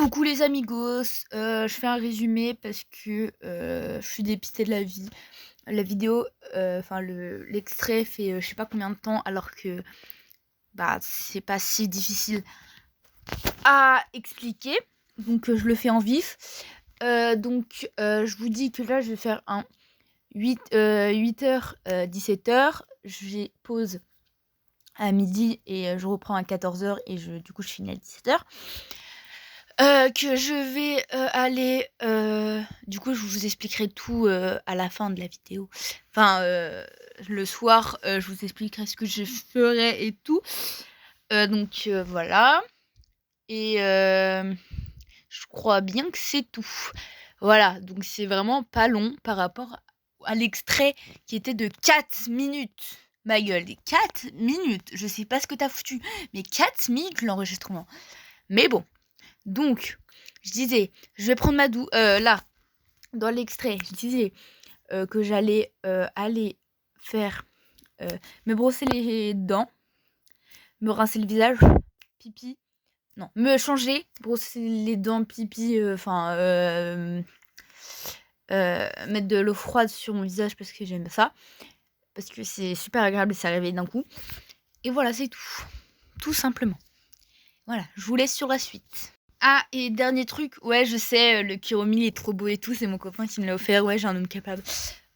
Coucou les amigos, je fais un résumé parce que je suis dépitée de la vie. La vidéo, enfin l'extrait fait je sais pas combien de temps alors que bah c'est pas si difficile à expliquer. Donc je le fais en vif. Je vous dis que là je vais faire un 8h 17h. J'ai pause à midi et je reprends à 14h et du coup je finis à 17h. Que je vais aller... du coup, je vous expliquerai tout à la fin de la vidéo. Enfin, le soir, je vous expliquerai ce que je ferai et tout. Voilà. Et je crois bien que c'est tout. Voilà, donc c'est vraiment pas long par rapport à l'extrait qui était de 4 minutes. Ma gueule, 4 minutes. Je sais pas ce que t'as foutu, mais 4 minutes l'enregistrement. Mais bon. Donc, je disais, je vais prendre là, dans l'extrait, je disais que j'allais aller faire, me brosser les dents, me rincer le visage, pipi, non, me changer, brosser les dents, pipi, mettre de l'eau froide sur mon visage parce que j'aime ça, parce que c'est super agréable et ça réveille d'un coup. Et voilà, c'est tout simplement. Voilà, je vous laisse sur la suite. Ah, et dernier truc, ouais, je sais, le Kiromi il est trop beau et tout, c'est mon copain qui me l'a offert, ouais, j'ai un homme capable.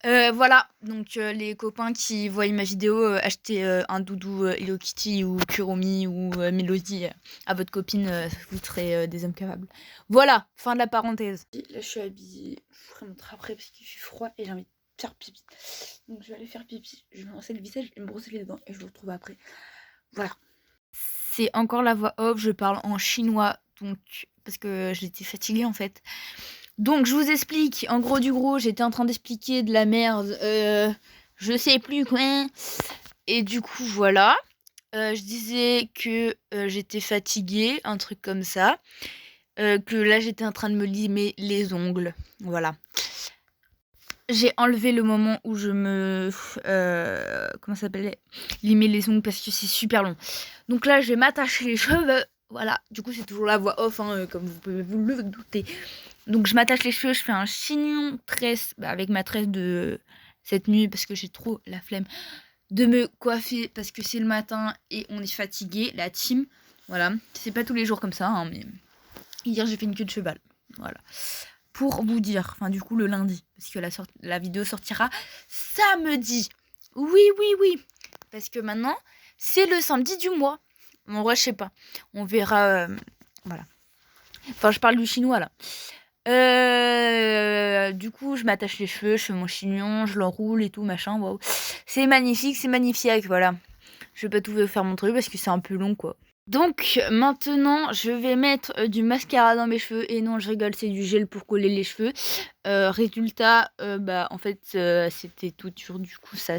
Voilà, donc les copains qui voient ma vidéo, achetez un doudou Hello Kitty ou Kuromi ou Melody à votre copine, vous serez des hommes capables. Voilà, fin de la parenthèse. Là, je suis habillée, je vous ferai montrer après parce qu'il fait froid et j'ai envie de faire pipi. Donc je vais aller faire pipi, je vais me rincer le visage et me brosser les dents et je vous retrouve après. Voilà. C'est encore la voix off, je parle en chinois, donc parce que j'étais fatiguée en fait. Donc je vous explique, en gros du gros, j'étais en train d'expliquer de la merde, je sais plus quoi. Et du coup voilà, je disais que j'étais fatiguée, un truc comme ça, que là j'étais en train de me limer les ongles, voilà. J'ai enlevé le moment où je me... comment ça s'appelle, limer les ongles parce que c'est super long. Donc là, je vais m'attacher les cheveux. Voilà, du coup, c'est toujours la voix off, hein, comme vous pouvez vous le douter. Donc, je m'attache les cheveux, je fais un chignon tresse avec ma tresse de cette nuit parce que j'ai trop la flemme de me coiffer parce que c'est le matin et on est fatigué, la team. Voilà, c'est pas tous les jours comme ça, hein, mais hier, j'ai fait une queue de cheval. Voilà. Pour vous dire, enfin du coup le lundi, parce que la vidéo sortira samedi. Oui, parce que maintenant c'est le samedi du mois. En vrai je sais pas, on verra, voilà. Enfin je parle du chinois là. Du coup je m'attache les cheveux, je fais mon chignon, je l'enroule et tout machin, waouh. C'est magnifique, c'est magnifique, voilà. Je vais pas tout faire mon truc parce que c'est un peu long quoi. Donc maintenant je vais mettre du mascara dans mes cheveux et non je rigole, c'est du gel pour coller les cheveux. Résultat, en fait c'était tout dur, du coup ça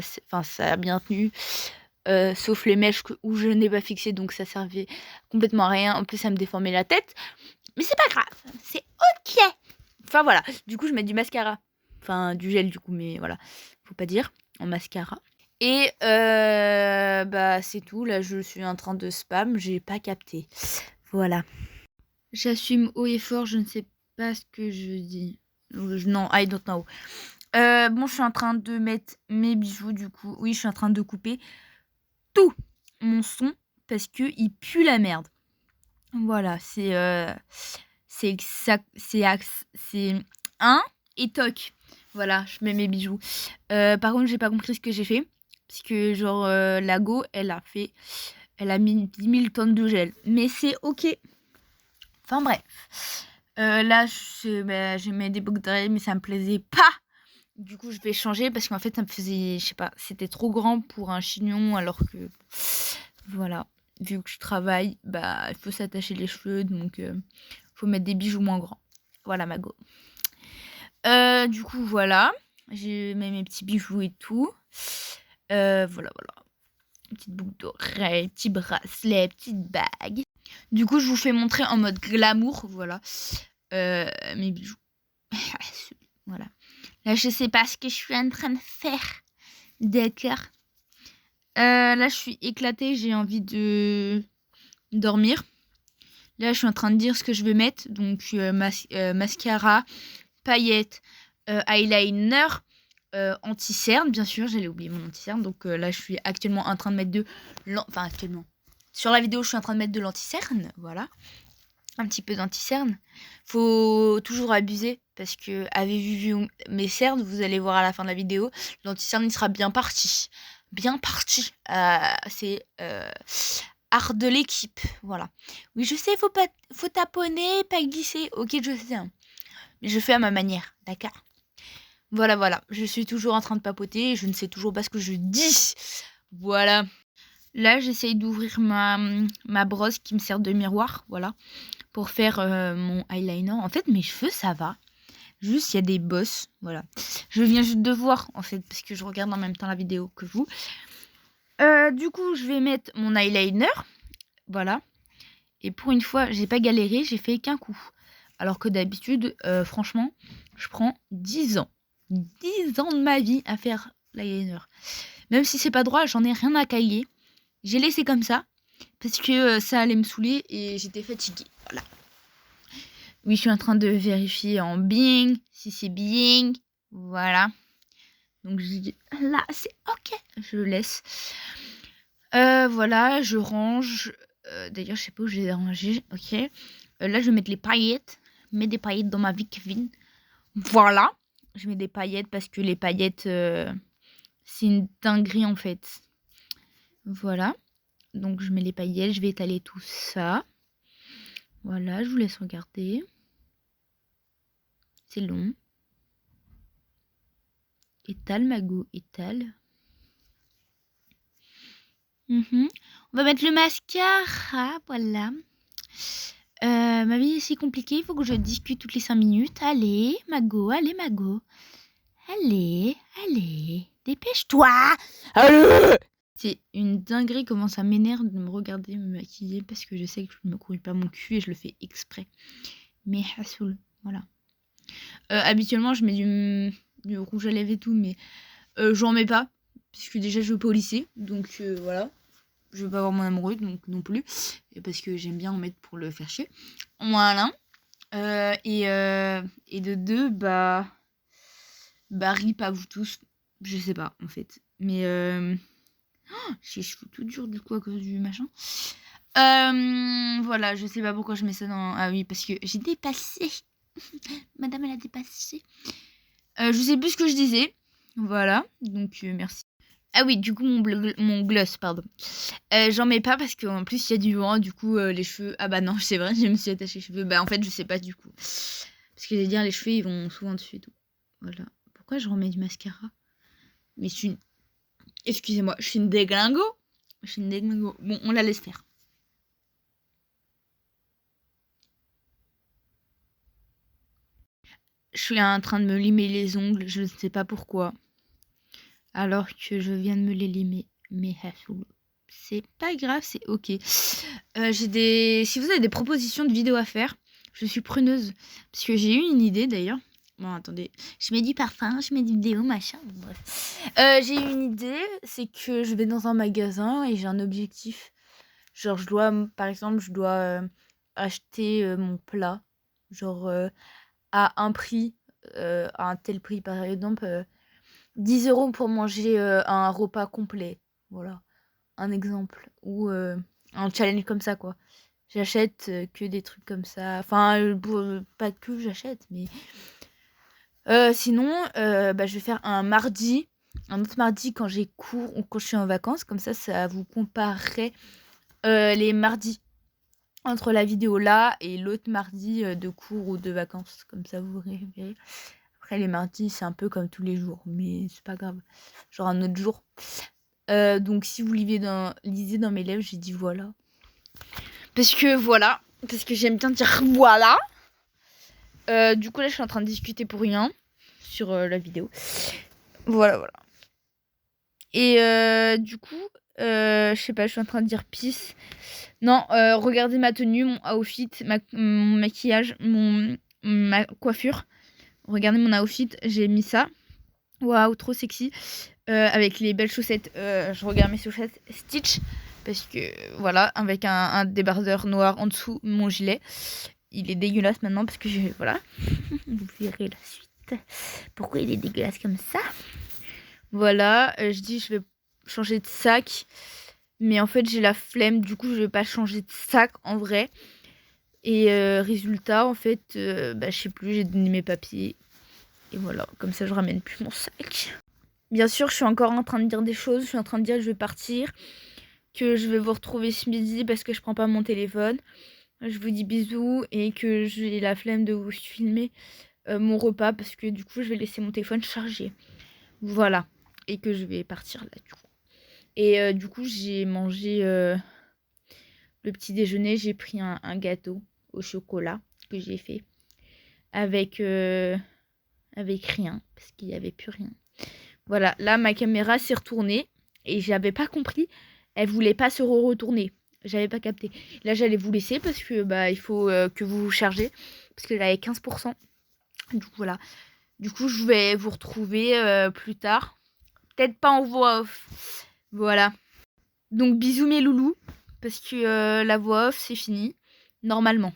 a bien tenu, sauf les mèches où je n'ai pas fixé, donc ça servait complètement à rien. En plus ça me déformait la tête, mais c'est pas grave, c'est ok. Enfin voilà, du coup je mets du mascara, enfin du gel du coup, mais voilà, faut pas dire en mascara. Et c'est tout, là je suis en train de spam, j'ai pas capté. Voilà. J'assume haut et fort, je ne sais pas ce que je dis. Non, I don't know. Bon, je suis en train de mettre mes bijoux du coup. Oui, je suis en train de couper tout mon son parce que il pue la merde. Voilà, c'est un et toc. Voilà, je mets mes bijoux. Par contre, j'ai pas compris ce que j'ai fait. Parce que, genre, la go, elle a mis 10 000 tonnes de gel. Mais c'est ok. Enfin, bref. Là, j'ai mis des boucles d'oreilles, mais ça me plaisait pas. Du coup, je vais changer parce qu'en fait, ça me faisait, je sais pas, c'était trop grand pour un chignon. Alors que, voilà. Vu que je travaille, il faut s'attacher les cheveux. Donc, faut mettre des bijoux moins grands. Voilà, ma go. Du coup, voilà. J'ai mis mes petits bijoux et tout. Voilà. Petite boucle d'oreille, petit bracelet, petite bague. Du coup, je vous fais montrer en mode glamour, voilà. Mes bijoux. Voilà. Là, je sais pas ce que je suis en train de faire. D'accord. Là, je suis éclatée, j'ai envie de dormir. Là, je suis en train de dire ce que je vais mettre. Donc, mascara, paillettes, eyeliner, anti-cerne, bien sûr. J'allais oublier mon anti-cerne. Donc là, je suis actuellement en train de mettre Enfin, actuellement. Sur la vidéo, je suis en train de mettre de l'anti-cerne. Voilà. Un petit peu d'anti-cerne. Faut toujours abuser. Parce que, avez-vous vu mes cernes, vous allez voir à la fin de la vidéo, l'anti-cerne, il sera bien parti. Bien parti. C'est... art de l'équipe, voilà. Oui, je sais, faut taponner, pas glisser. Ok, je sais, hein. Mais je fais à ma manière, d'accord? Voilà. Je suis toujours en train de papoter et je ne sais toujours pas ce que je dis. Voilà. Là, j'essaye d'ouvrir ma brosse qui me sert de miroir, voilà, pour faire mon eyeliner. En fait, mes cheveux, ça va. Juste, il y a des bosses, voilà. Je viens juste de voir, en fait, parce que je regarde en même temps la vidéo que vous. Du coup, je vais mettre mon eyeliner. Voilà. Et pour une fois, j'ai pas galéré, j'ai fait qu'un coup. Alors que d'habitude, franchement, je prends 10 ans. 10 ans de ma vie à faire l'eyeliner. Même si c'est pas droit, j'en ai rien à cailler. J'ai laissé comme ça. Parce que ça allait me saouler et j'étais fatiguée. Voilà. Oui, je suis en train de vérifier en Bing. Si c'est Bing. Voilà. Donc je dis là, c'est ok. Je le laisse. Voilà, je range. D'ailleurs, je sais pas où je les ai rangés. Ok. Là, je vais mettre les paillettes. Je mets des paillettes dans ma vie, Kevin. Voilà. Je mets des paillettes parce que les paillettes, c'est une dinguerie en fait. Voilà. Donc, je mets les paillettes. Je vais étaler tout ça. Voilà, je vous laisse regarder. C'est long. Étale, Mago, étale. On va mettre le mascara. Voilà. Ma vie est si compliquée, il faut que je discute toutes les 5 minutes. Allez, Mago, allez, Mago. Allez, dépêche-toi. Allez. C'est une dinguerie comment ça m'énerve de me regarder me maquiller parce que je sais que je ne me couille pas mon cul et je le fais exprès. Mais hassoul, voilà. Habituellement, je mets du rouge à lèvres et tout, mais j'en mets pas puisque déjà je vais pas au lycée, donc voilà. Je veux pas avoir mon amoureux, donc non plus. Et parce que j'aime bien en mettre pour le faire chier. Voilà. Et de deux, rip à vous tous. Je sais pas, en fait. Mais j'ai les cheveux tout durs, du coup, à cause du machin. Voilà, je sais pas pourquoi je mets ça dans... Ah oui, parce que j'ai dépassé. Madame, elle a dépassé. Je sais plus ce que je disais. Voilà, donc merci. Ah oui, du coup, mon gloss, pardon. J'en mets pas parce qu'en plus, il y a du vent, du coup, les cheveux... Ah bah non, c'est vrai, je me suis attachée les cheveux. Bah en fait, je sais pas du coup. Parce que j'allais dire, les cheveux, ils vont souvent dessus et tout. Voilà. Pourquoi je remets du mascara? Mais je suis une... Excusez-moi, je suis une déglingo. Bon, on la laisse faire. Je suis en train de me limer les ongles, je ne sais pas pourquoi. Alors que je viens de me les limer. Mais c'est pas grave, c'est ok. Si vous avez des propositions de vidéos à faire, je suis preneuse. Parce que j'ai eu une idée d'ailleurs. Bon, attendez. Je mets du parfum, je mets des vidéos, machin. Bon, bref. J'ai eu une idée, c'est que je vais dans un magasin et j'ai un objectif. Genre, par exemple, je dois acheter mon plat. Genre, à un prix, à un tel prix, par exemple. 10 € pour manger un repas complet. Voilà, un exemple. Ou un challenge comme ça, quoi. J'achète que des trucs comme ça. Enfin, pas que j'achète, mais... sinon, je vais faire un autre mardi quand j'ai cours ou quand je suis en vacances. Comme ça vous comparerait les mardis entre la vidéo là et l'autre mardi de cours ou de vacances. Comme ça, vous verrez. Après, les mardis, c'est un peu comme tous les jours, mais c'est pas grave. Genre un autre jour. Donc, si vous lisez dans mes lèvres, j'ai dit voilà. Parce que j'aime bien dire voilà. Du coup, là, je suis en train de discuter pour rien sur la vidéo. Voilà. Et du coup, je sais pas, je suis en train de dire peace. Non, regardez ma tenue, mon outfit, mon maquillage, ma coiffure. Regardez mon outfit, j'ai mis ça. Waouh, trop sexy. Avec les belles chaussettes. Je regarde mes chaussettes Stitch. Parce que voilà, avec un débardeur noir en dessous mon gilet. Il est dégueulasse maintenant parce que voilà. Vous verrez la suite. Pourquoi il est dégueulasse comme ça. Voilà, je dis je vais changer de sac. Mais en fait j'ai la flemme, du coup je vais pas changer de sac en vrai. Et résultat en fait, je sais plus, j'ai donné mes papiers. Et voilà, comme ça je ramène plus mon sac. Bien sûr je suis encore en train de dire des choses, je suis en train de dire que je vais partir. Que je vais vous retrouver ce midi parce que je prends pas mon téléphone. Je vous dis bisous et que j'ai la flemme de vous filmer mon repas parce que du coup je vais laisser mon téléphone chargé. Voilà. Et que je vais partir là du coup. Et du coup j'ai mangé le petit déjeuner. J'ai pris un gâteau au chocolat que j'ai fait avec rien parce qu'il n'y avait plus rien. Voilà, là ma caméra s'est retournée et j'avais pas compris. Elle voulait pas se retourner. J'avais pas capté. Là j'allais vous laisser parce que il faut que vous vous chargez. Parce que là elle est 15%. Du coup voilà. Du coup je vais vous retrouver plus tard. Peut-être pas en voix off. Voilà. Donc bisous mes loulous. Parce que la voix off c'est fini. Normalement.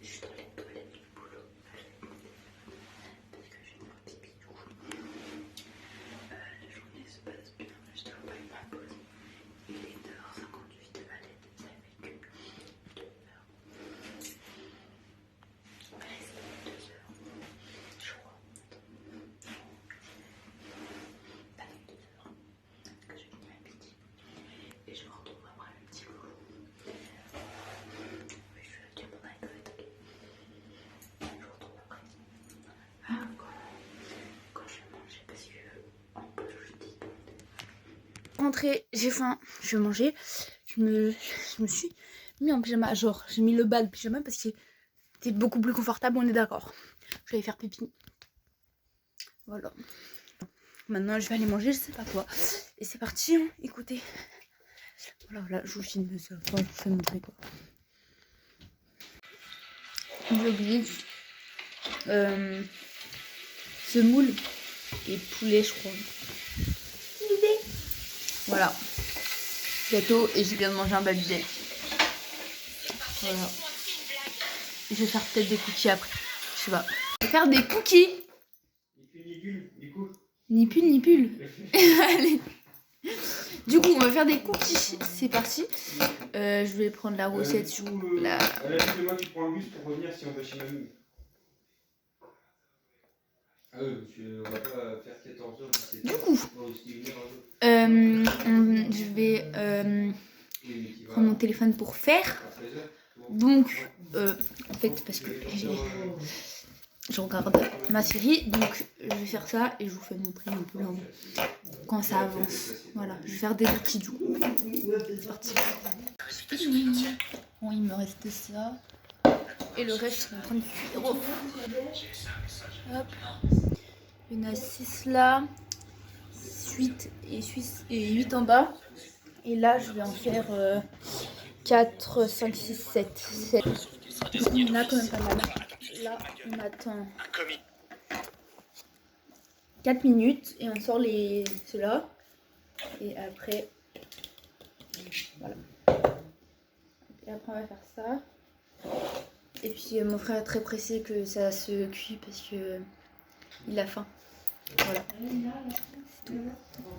Je suis dans les toilettes du boulot. Parce que j'ai fait un pipi du coup. La journée se passe bien. Je dois pas eu ma pause. Il est 2h58 de ma lettre. Ça fait que 2 heures. Presque 2 heures. Je crois. Pas 2 heures. Parce que j'ai fini ma petite. Et je me retrouve après le petit loulou. Je vais dire mon anecdote. Je vous retrouve après. Ah, quand je vais manger parce que en poche je dis. Rentrée, j'ai faim, je vais manger. Je me suis mis en pyjama, genre j'ai mis le bas de pyjama parce que c'était beaucoup plus confortable, on est d'accord. Je vais aller faire pipi. Voilà. Maintenant je vais aller manger, je sais pas quoi. Et c'est parti, hein, écoutez. Voilà, je vous filme ça, enfin, je vous fais montrer quoi. J'ai oublié semoule et poulet je crois. Voilà. Gâteau et je viens de manger un baby. Voilà. Je vais faire peut-être des cookies après. Je sais pas. Je vais faire des cookies. Ni pull ni pull. Allez. Du coup, on va faire des cookies. C'est parti. Je vais prendre la recette sur la. Demain, tu prends le bus pour revenir si on va chez mamie. Ah oui, on va pas faire 14h, 17h. Du coup, je vais prendre mon téléphone pour faire. Donc, en fait, parce que je regarde ma série, donc je vais faire ça et je vous fais montrer un peu quand ça avance. Voilà, je vais faire des cookies du coup. C'est parti. Bon, il me reste ça. Et le reste, je suis en train de cuire au four. Hop. Il y en a 6 là. 8 et 8 en bas. Et là, je vais en faire 4, 5, 6, 7. 7. Là, quand même pas mal. Là, on attend 4 minutes et on sort ceux-là. Et après, voilà. Et après, on va faire ça. Et puis, mon frère est très pressé que ça se cuit parce que il a faim. Voilà. C'est tout.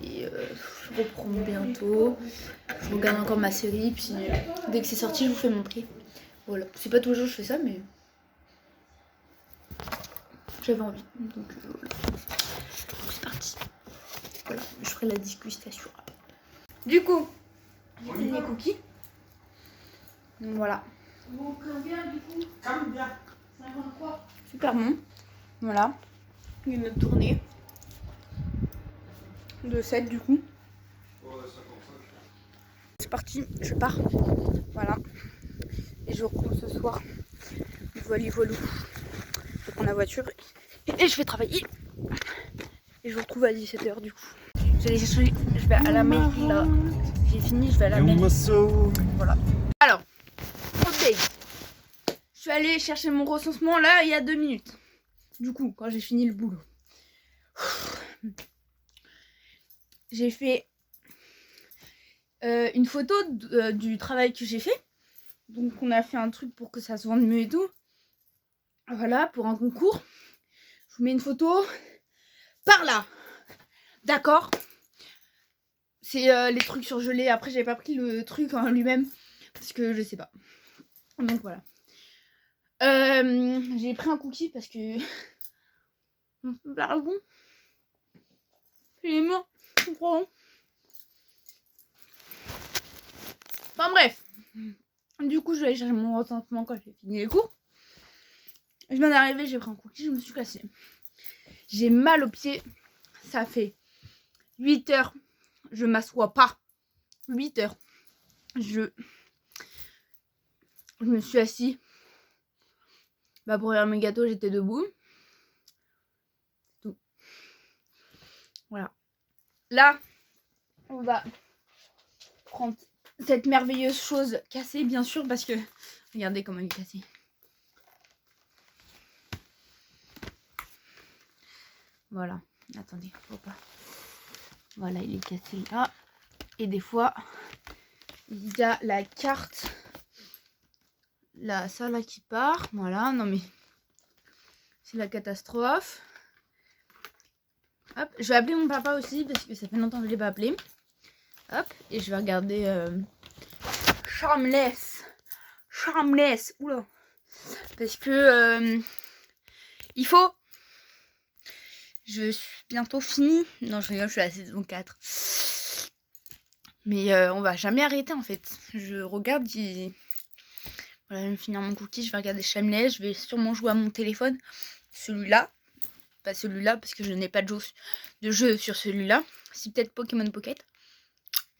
Et je reprends bientôt. Je regarde encore ma série. Puis, dès que c'est sorti, je vous fais montrer. Voilà. C'est pas tous les jours que je fais ça, mais j'avais envie. Donc, voilà. Donc, c'est parti. Voilà. Je ferai la dégustation. Du coup, j'ai fini les cookies. Donc, voilà. Bon, combien du coup? Combien? 53. Super bon. Voilà. Une autre tournée. De 7 du coup. C'est parti, je pars. Voilà. Et je reprends ce soir. Voilà, voilà. Je prends la voiture et je vais travailler. Et je vous retrouve à 17h du coup. Je vais à la mairie là. J'ai fini, je vais à la mairie. Voilà. Alors, update. Je suis allée chercher mon recensement là il y a 2 minutes. Du coup, quand j'ai fini le boulot. J'ai fait une photo du travail que j'ai fait. Donc on a fait un truc pour que ça se vende mieux et tout. Voilà, pour un concours. Je vous mets une photo par là. D'accord. C'est les trucs surgelés. Après, j'avais pas pris le truc en lui-même. Parce que je sais pas. Donc voilà. J'ai pris un cookie parce que... Pardon. Il est mort. Je comprends. Enfin bref. Du coup, je vais aller chercher mon retentissement quand j'ai fini les cours. Je viens d'arriver, j'ai pris un cookie, je me suis cassée. J'ai mal aux pieds. Ça fait 8 heures. Je m'assois pas. 8 heures. Je me suis assis. Bah pour faire mes gâteaux, j'étais debout. Tout. Voilà. Là, on va prendre cette merveilleuse chose cassée, bien sûr, parce que... Regardez comment elle est cassée. Voilà. Attendez, faut pas. Voilà, il est cassé là. Et des fois, il y a la carte. Là, ça là qui part. Voilà, non mais... C'est la catastrophe. Hop, je vais appeler mon papa aussi, parce que ça fait longtemps que je l'ai pas appelé. Hop, et je vais regarder... Charmless. Charmless. Oula. Parce que... il faut... Je suis bientôt finie. Non, je rigole, je suis à la saison 4. Mais on va jamais arrêter en fait. Je regarde, voilà, je vais me finir mon cookie, je vais regarder Shameless, je vais sûrement jouer à mon téléphone. Celui-là. Pas celui-là parce que je n'ai pas de jeu sur celui-là. Si peut-être Pokémon Pocket.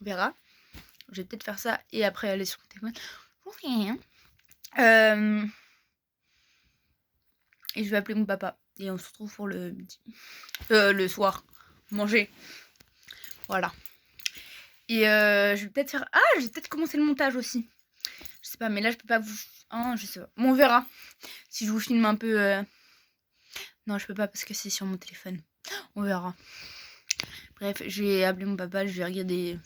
On verra. Je vais peut-être faire ça et après aller sur mon téléphone. J'en sais rien. Et je vais appeler mon papa. Et on se retrouve pour le midi. Le soir. Manger. Voilà. Et je vais peut-être faire... Ah, je vais peut-être commencer le montage aussi. Je sais pas, mais là, je peux pas vous... Ah, je sais pas. Bon, on verra. Si je vous filme un peu... Non, je peux pas parce que c'est sur mon téléphone. On verra. Bref, je vais appeler mon papa, je vais regarder...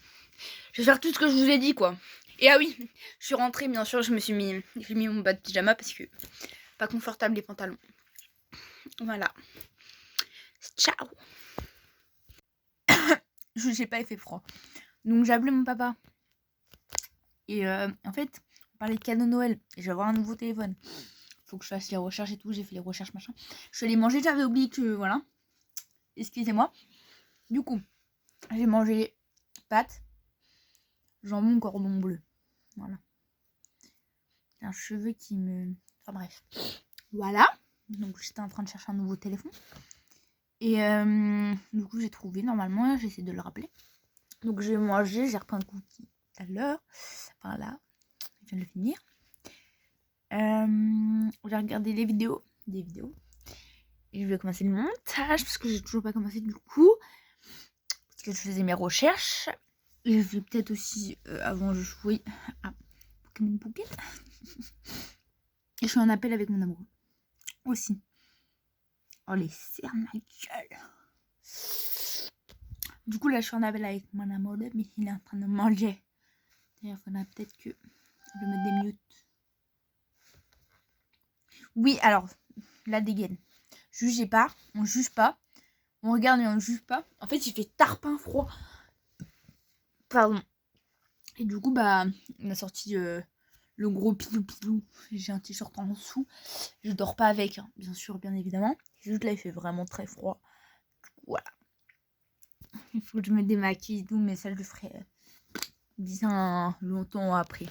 Je vais faire tout ce que je vous ai dit, quoi. Et ah oui, je suis rentrée, bien sûr, j'ai mis mon bas de pyjama parce que... Pas confortable les pantalons. Voilà. Ciao. Je sais pas, il fait froid. Donc j'ai appelé mon papa. Et en fait, on parlait de cadeau Noël. Et je vais avoir un nouveau téléphone. Faut que je fasse les recherches et tout. J'ai fait les recherches, machin. Je suis allée manger, j'avais oublié que... Voilà. Excusez-moi. Du coup, j'ai mangé pâtes, jambon, cordon bleu. Voilà. Un cheveu qui me... Enfin bref. Voilà. Donc j'étais en train de chercher un nouveau téléphone. Et du coup, j'ai trouvé normalement. J'essaie de le rappeler. Donc j'ai mangé, j'ai repris un cookie tout à l'heure. Enfin là, je viens de le finir. J'ai regardé des vidéos. Et je vais commencer le montage parce que j'ai toujours pas commencé du coup. Parce que je faisais mes recherches. Et je vais peut-être aussi, avant de jouer à Pokémon Pocket. Et je suis en appel avec mon amoureux. Aussi. Oh les cernes, ma gueule. Du coup là je suis en appel avec mon amoureux, mais il est en train de manger. D'ailleurs il faudra peut-être que je me démute. Oui alors, la dégaine. Jugez pas, on juge pas. On regarde mais on juge pas. En fait il fait tarpin froid. Pardon. Et du coup bah on a sorti le gros pilou. J'ai un t-shirt en dessous. Je dors pas avec, hein, bien sûr, bien évidemment. Juste là il fait vraiment très froid. Voilà. Il faut que je me démaquille et tout, mais ça je le ferai bien longtemps après.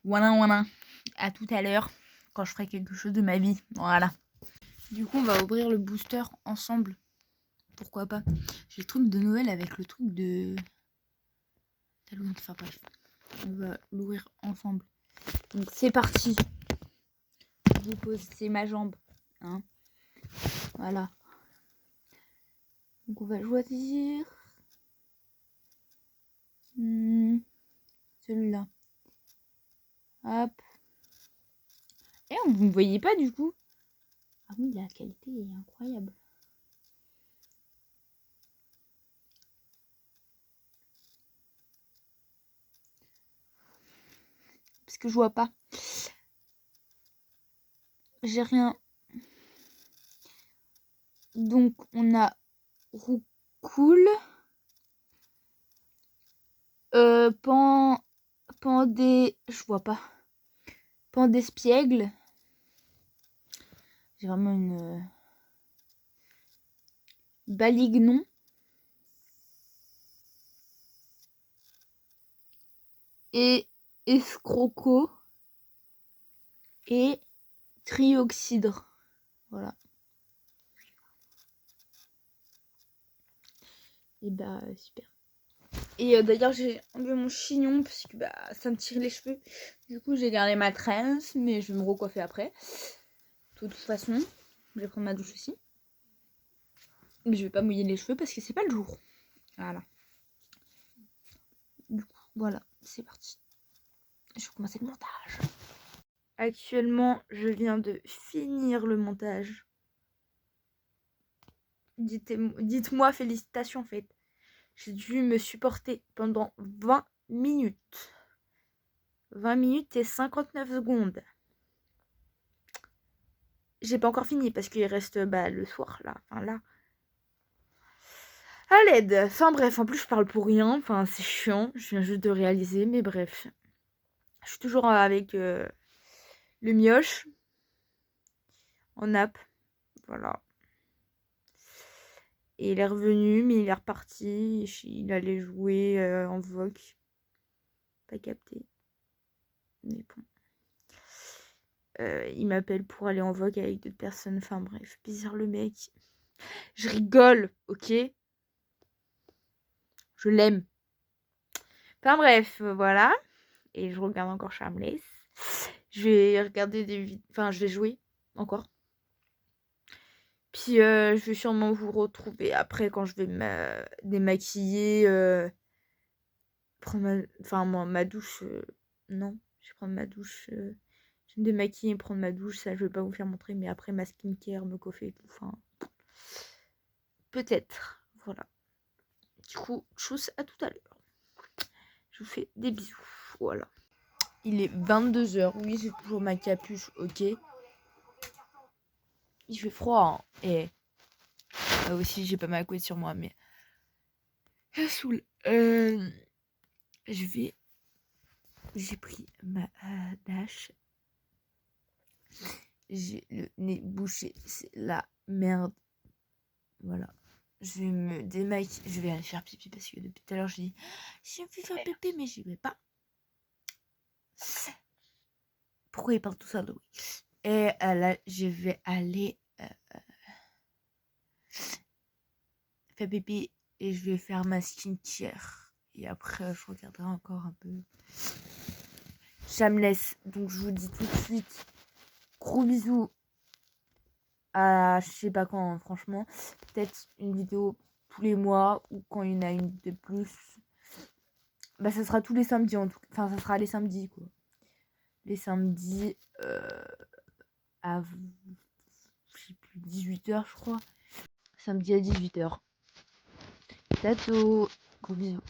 Voilà. À tout à l'heure, quand je ferai quelque chose de ma vie. Voilà. Du coup, on va ouvrir le booster ensemble. Pourquoi pas. J'ai le truc de Noël avec le truc de... Enfin bref. On va l'ouvrir ensemble. Donc c'est parti. Je vous pose, c'est ma jambe. Hein. Voilà. Donc on va choisir... celui-là. Hop. Et vous ne voyez pas du coup. Ah oui, la qualité est incroyable. parce que je vois pas. J'ai rien. Donc on a roucoule, je vois pas. Pan d'espiègle. J'ai vraiment une balignon. Et escroco. Et trioxydre. Voilà. Et bah super. Et d'ailleurs j'ai enlevé mon chignon parce que bah ça me tire les cheveux. Du coup j'ai gardé ma tresse, mais je vais me recoiffer après. De toute façon, je vais prendre ma douche aussi. Mais je vais pas mouiller les cheveux parce que c'est pas le jour. Voilà. Du coup, voilà, c'est parti. Je vais commencer le montage. Actuellement, je viens de finir le montage. Dites-moi félicitations en fait. J'ai dû me supporter pendant 20 minutes. 20 minutes et 59 secondes. J'ai pas encore fini parce qu'il reste le soir là. Enfin là. À l'aide. Enfin bref, en plus je parle pour rien. Enfin c'est chiant. Je viens juste de réaliser, mais bref. Je suis toujours avec le mioche. En nappe. Voilà. Et il est revenu, mais il est reparti. Il allait jouer en Vogue. Pas capté. Mais bon. Il m'appelle pour aller en Vogue avec d'autres personnes. Enfin bref, bizarre le mec. Je rigole, ok? Je l'aime. Enfin bref, voilà. Et je regarde encore Shameless. Je vais regarder des vidéos. Enfin, je vais jouer encore. Puis je vais sûrement vous retrouver après quand je vais me démaquiller. Prendre ma douche. Non, je vais prendre ma douche. Je vais me démaquiller et prendre ma douche. Ça, je vais pas vous faire montrer. Mais après, ma skincare, me coiffer et tout. Enfin, peut-être. Voilà. Du coup, tchuss, à tout à l'heure. Je vous fais des bisous. Voilà. Il est 22h. Oui, j'ai toujours ma capuche, ok. Il fait froid, hein. Et aussi, j'ai pas ma couette sur moi, mais ça saoule. J'ai pris ma dash. J'ai le nez bouché. C'est la merde. Voilà. Je vais me démaquiller. Je vais aller faire pipi parce que depuis tout à l'heure, je dis j'ai envie de faire pipi, mais j'y vais pas. Pourquoi il parle tout ça, Louis? Et là, je vais aller faire pipi et je vais faire ma skincare. Et après, je regarderai encore un peu Shameless. Donc, je vous dis tout de suite, gros bisous à je sais pas quand, franchement. Peut-être une vidéo tous les mois ou quand il y en a une de plus. Bah, ça sera tous les samedis en tout cas. Enfin, ça sera les samedis, quoi. Les samedis à je sais plus, 18h, je crois. Samedi à 18h. Tato. Gros bisous.